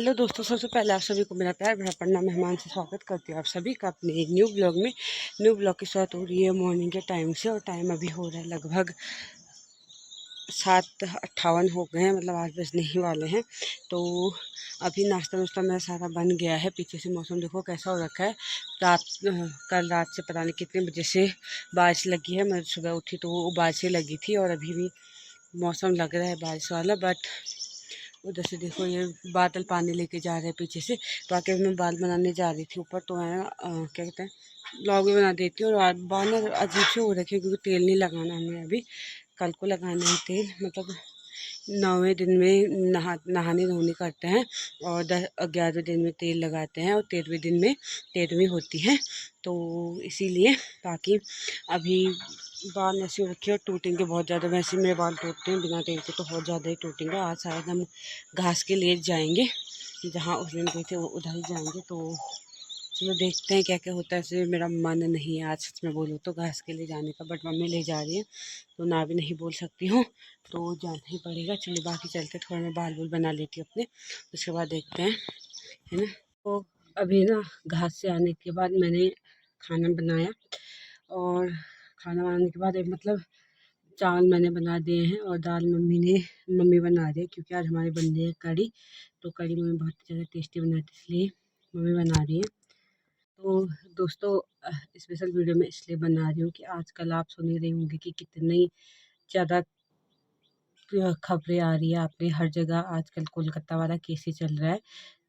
Hello दोस्तों, सबसे पहले आप सभी को मेरा प्यार भरा प्रणाम, मेहमान से स्वागत करती हूँ आप सभी का अपने एक न्यू ब्लॉग में। न्यू ब्लॉग की शुरुआत हो रही है मॉर्निंग के टाइम से और टाइम अभी हो रहा है लगभग 7:58 हो गए हैं, मतलब 8 बजने ही वाले हैं। तो अभी नाश्ता वाश्ता मेरा सारा बन गया है। पीछे से मौसम देखो कैसा हो रखा है। कल रात से पता नहीं कितने बजे से बारिश लगी है। मैं सुबह उठी तो वो बारिश ही लगी थी और अभी भी मौसम लग रहा है बारिश वाला। बट उधर से देखो ये बादल पानी लेके जा रहे हैं पीछे से। बाकी मैं बाल बनाने जा रही थी ऊपर, तो मैं क्या कहते हैं ब्लॉग भी बना देती हूँ। और बाल ना अजीब से हो रखे क्योंकि तेल नहीं लगाना हमें अभी, कल को लगाना है तेल। मतलब 9वें दिन में नहाने धोने करते हैं और 11वें दिन में तेल लगाते हैं और 13वें दिन में 13वीं होती है, तो इसीलिए। बाकी अभी बाल ऐसे हो रखे और टूटेंगे बहुत ज़्यादा। वैसे मेरे बाल टूटते हैं बिना तेल के तो बहुत ज़्यादा ही टूटेंगे। आज शायद हम घास के लिए जाएंगे, जहाँ उस दिन गए थे वो उधर ही जाएंगे। तो चलो देखते हैं क्या क्या होता है। ऐसे मेरा मन नहीं है आज, सच में बोलूँ तो, घास के लिए जाने का, बट मम्मी ले जा रही है तो ना भी नहीं बोल सकती हूँ, तो जाना ही पड़ेगा। चलिए बाकी चलते, थोड़ा मैं बाल बुल बना लेती हूँ अपने, उसके बाद देखते हैं, है ना। तो अभी ना घास से आने के बाद मैंने खाना बनाया और खाना बनाने के बाद एक मतलब चावल मैंने बना दिए हैं और दाल मम्मी बना रही है, क्योंकि आज हमारे बन रही है कड़ी। तो कड़ी मम्मी बहुत ज़्यादा टेस्टी बनाती है, इसलिए मम्मी बना रही है। तो दोस्तों स्पेशल वीडियो में इसलिए बना रही हूँ कि आजकल आप सुन ही रहे होंगे कि कितनी ज़्यादा खबरें आ रही है आपने हर जगह। आजकल कोलकाता वाला केस ही चल रहा है।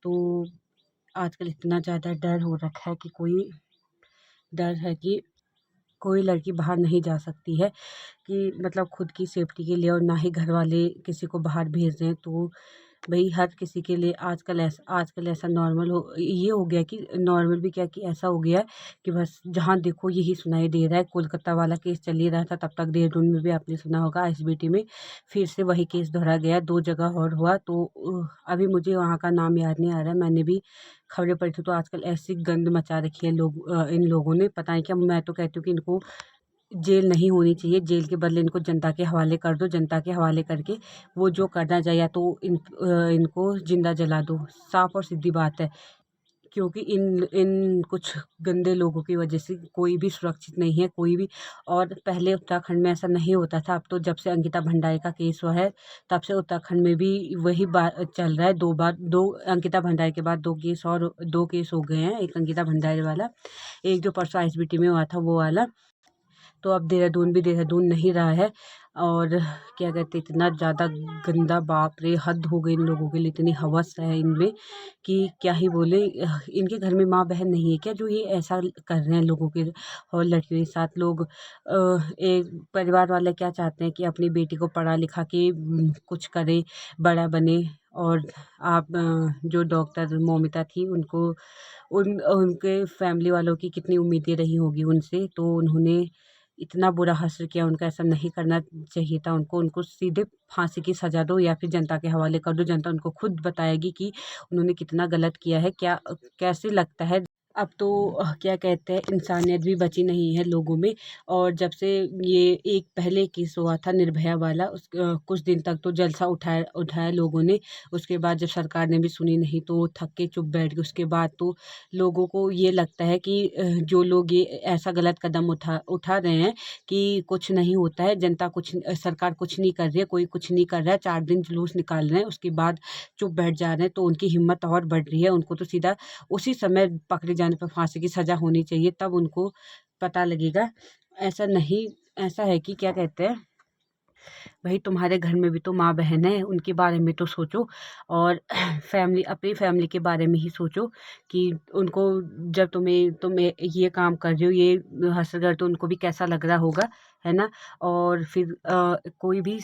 तो आजकल इतना ज़्यादा डर हो रखा है कि कोई लड़की बाहर नहीं जा सकती है, कि मतलब खुद की सेफ्टी के लिए, और ना ही घर वाले किसी को बाहर भेज रहे हैं। तो भाई हर किसी के लिए आजकल ऐसा नॉर्मल हो गया कि नॉर्मल भी क्या कि ऐसा हो गया है कि बस जहाँ देखो यही सुनाई दे रहा है। कोलकाता वाला केस चल ही रहा था, तब तक देहरादून में भी आपने सुना होगा एसबीटी में फिर से वही केस दोहरा गया, 2 जगह और हुआ। तो अभी मुझे वहाँ का नाम याद नहीं आ रहा है, मैंने भी खबरें पढ़ी थी। तो आजकल ऐसी गंद मचा रखी है इन लोगों ने, पता नहीं क्या। मैं तो कहती हूँ कि इनको जेल नहीं होनी चाहिए, जेल के बदले इनको जनता के हवाले कर दो। जनता के हवाले करके वो जो करना चाहिए, या तो इनको जिंदा जला दो, साफ और सीधी बात है। क्योंकि इन इन कुछ गंदे लोगों की वजह से कोई भी सुरक्षित नहीं है, कोई भी। और पहले उत्तराखंड में ऐसा नहीं होता था, अब तो जब से अंकिता भंडारी का केस हुआ है तब से उत्तराखंड में भी वही बात चल रहा है। दो अंकिता भंडारी के बाद 2 केस हो गए हैं। एक अंकिता भंडारी वाला, एक जो परसों एसबीटी में हुआ था वो वाला। तो अब देहरादून नहीं रहा है। और क्या कहते, इतना ज़्यादा गंदा, बाप रे, हद हो गई इन लोगों के लिए। इतनी हवस है इनमें कि क्या ही बोले। इनके घर में माँ बहन नहीं है क्या, जो ये ऐसा कर रहे हैं लोगों के और लड़कियों के साथ। लोग एक परिवार वाले क्या चाहते हैं कि अपनी बेटी को पढ़ा लिखा के कुछ करे, बड़ा बने। और आप जो डॉक्टर मोमिता थी, उनके फैमिली वालों की कितनी उम्मीदें रही होगी उनसे, तो उन्होंने इतना बुरा हश्र किया उनका। ऐसा नहीं करना चाहिए था उनको सीधे फांसी की सज़ा दो या फिर जनता के हवाले कर दो। जनता उनको खुद बताएगी कि उन्होंने कितना गलत किया है। कैसे लगता है। अब तो क्या कहते हैं, इंसानियत भी बची नहीं है लोगों में। और जब से ये एक पहले केस हुआ था निर्भया वाला, कुछ दिन तक तो जलसा उठाया लोगों ने। उसके बाद जब सरकार ने भी सुनी नहीं तो थक के चुप बैठ गए। उसके बाद तो लोगों को ये लगता है कि जो लोग ये ऐसा गलत कदम उठा रहे हैं कि कुछ नहीं होता है, सरकार कुछ नहीं कर रही है, कोई कुछ नहीं कर रहा है, 4 दिन जुलूस निकाल रहे हैं, उसके बाद चुप बैठ जा रहे हैं, तो उनकी हिम्मत और बढ़ रही है। उनको तो सीधा उसी समय पकड़े जाने पर फांसी की सज़ा होनी चाहिए, तब उनको पता लगेगा। ऐसा नहीं, ऐसा है कि क्या कहते हैं, भाई तुम्हारे घर में भी तो माँ बहन है, उनके बारे में तो सोचो। और अपनी फैमिली के बारे में ही सोचो कि उनको, जब तुम ये काम कर रहे हो, ये हासिल कर, तो उनको भी कैसा लग रहा होगा, है ना। और फिर कोई भी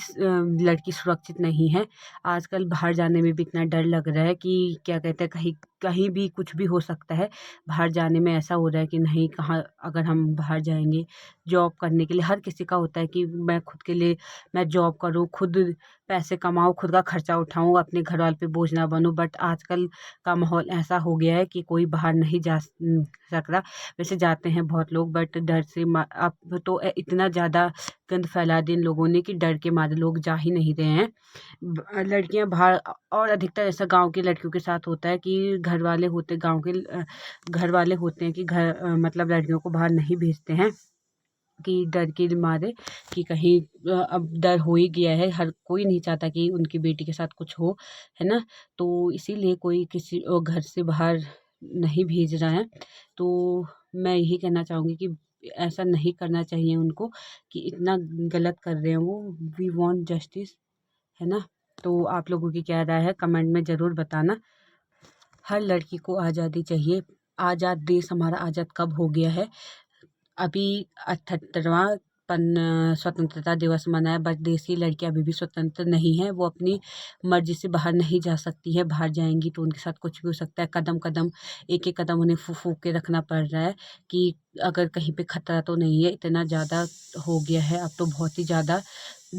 लड़की सुरक्षित नहीं है। आजकल बाहर जाने में भी इतना डर लग रहा है कि क्या कहते हैं, कहीं कहीं भी कुछ भी हो सकता है। बाहर जाने में ऐसा हो रहा है कि नहीं, कहाँ अगर हम बाहर जाएंगे जॉब करने के लिए, हर किसी का होता है कि मैं खुद के लिए मैं जॉब करूँ, खुद पैसे कमाऊँ, खुद का खर्चा उठाऊँ, अपने घर वाले पे बोझ ना बनूँ। बट आजकल का माहौल ऐसा हो गया है कि कोई बाहर नहीं जा सक रहा। वैसे जाते हैं बहुत लोग, बट डर से अब तो इतना ज़्यादा गंद फैला दी इन लोगों ने कि डर के मारे लोग जा ही नहीं रहे हैं। लड़कियां बाहर, और अधिकतर ऐसा गांव की लड़कियों के साथ होता है कि घर वाले होते हैं कि मतलब लड़कियों को बाहर नहीं भेजते हैं कि डर के मारे कि कहीं अब डर हो ही गया है, हर कोई नहीं चाहता कि उनकी बेटी के साथ कुछ हो, है ना। तो इसीलिए कोई किसी घर से बाहर नहीं भेज रहा है। तो मैं यही कहना चाहूँगी कि ऐसा नहीं करना चाहिए उनको, कि इतना गलत कर रहे हैं वो। वी वांट जस्टिस, है ना। तो आप लोगों की क्या राय है, कमेंट में ज़रूर बताना। हर लड़की को आज़ादी चाहिए। आज़ाद देश हमारा आज़ाद कब हो गया है? अभी 78वां स्वतंत्रता दिवस मनाया, बट देश की लड़कियां अभी भी स्वतंत्र नहीं है। वो अपनी मर्जी से बाहर नहीं जा सकती है। बाहर जाएंगी तो उनके साथ कुछ भी हो सकता है। कदम कदम, एक एक कदम उन्हें फूक फूक के रखना पड़ रहा है कि अगर कहीं पे खतरा तो नहीं है। इतना ज़्यादा हो गया है अब तो, बहुत ही ज़्यादा।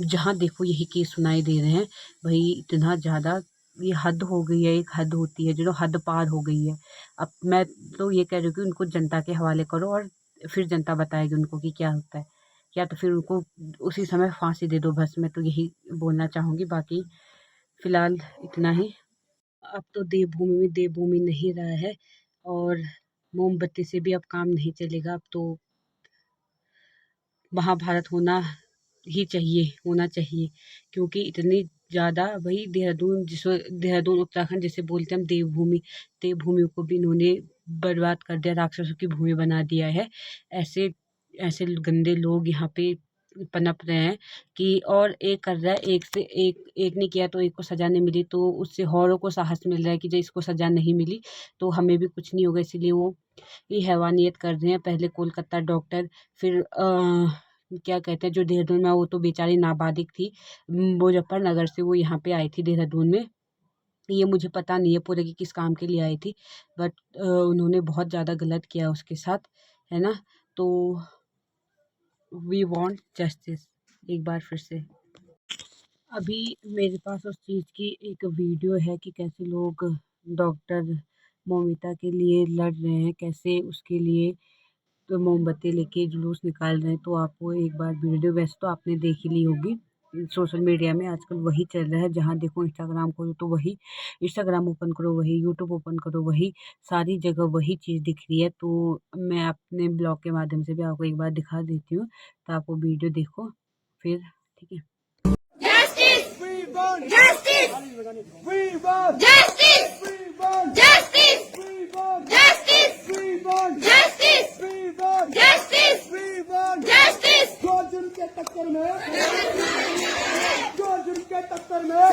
जहाँ देखो यही केस सुनाई दे रहे हैं भाई, इतना ज़्यादा। ये हद हो गई है, एक हद होती है जो हद पार हो गई है। अब मैं तो ये कह रही हूँ कि उनको जनता के हवाले करो, और फिर जनता बताएगी उनको कि क्या होता है। या तो फिर उनको उसी समय फांसी दे दो बस। मैं तो यही बोलना चाहूँगी। बाकी फ़िलहाल इतना ही। अब तो देवभूमि में देवभूमि नहीं रहा है, और मोमबत्ती से भी अब काम नहीं चलेगा। अब तो महाभारत होना चाहिए, क्योंकि इतनी ज़्यादा भाई देहरादून उत्तराखंड जिसे बोलते हैं हम देवभूमि को भी इन्होंने बर्बाद कर दिया, राक्षसों की भूमि बना दिया है। ऐसे ऐसे गंदे लोग यहाँ पे पनप रहे हैं कि, और एक कर रहा है, एक ने किया तो एक को सज़ा नहीं मिली, तो उससे औरों को साहस मिल रहा है कि जो इसको सज़ा नहीं मिली तो हमें भी कुछ नहीं होगा। इसीलिए वो ये हैवानियत कर रहे हैं। पहले कोलकाता डॉक्टर, फिर क्या कहते हैं जो देहरादून में, वो तो बेचारी नाबालिग थी, मुजफ्फरनगर से वो यहाँ पे आई थी देहरादून में। ये मुझे पता नहीं है पूरे की किस काम के लिए आई थी, बट उन्होंने बहुत ज़्यादा गलत किया उसके साथ, है ना। तो वी वांट जस्टिस, एक बार फिर से। अभी मेरे पास उस चीज़ की एक वीडियो है कि कैसे लोग डॉक्टर मौमिता के लिए लड़ रहे हैं, कैसे उसके लिए तो मोमबत्ती लेके जुलूस निकाल रहे हैं। तो आपको एक बार वीडियो, वैसे तो आपने देख ही ली होगी, सोशल मीडिया में आजकल वही चल रहा है। जहाँ देखो इंस्टाग्राम खोलो तो वही, इंस्टाग्राम ओपन करो वही, यूट्यूब ओपन करो वही, सारी जगह वही चीज़ दिख रही है। तो मैं अपने ब्लॉग के माध्यम से भी आपको एक बार दिखा देती हूँ, तो आप वो वीडियो देखो फिर, ठीक है। Justice! We want justice! We want justice! We want justice! We want justice! We want justice! We want justice! We want justice! जो जुर्म के टक्कर में, जो जुर्म के टक्कर में,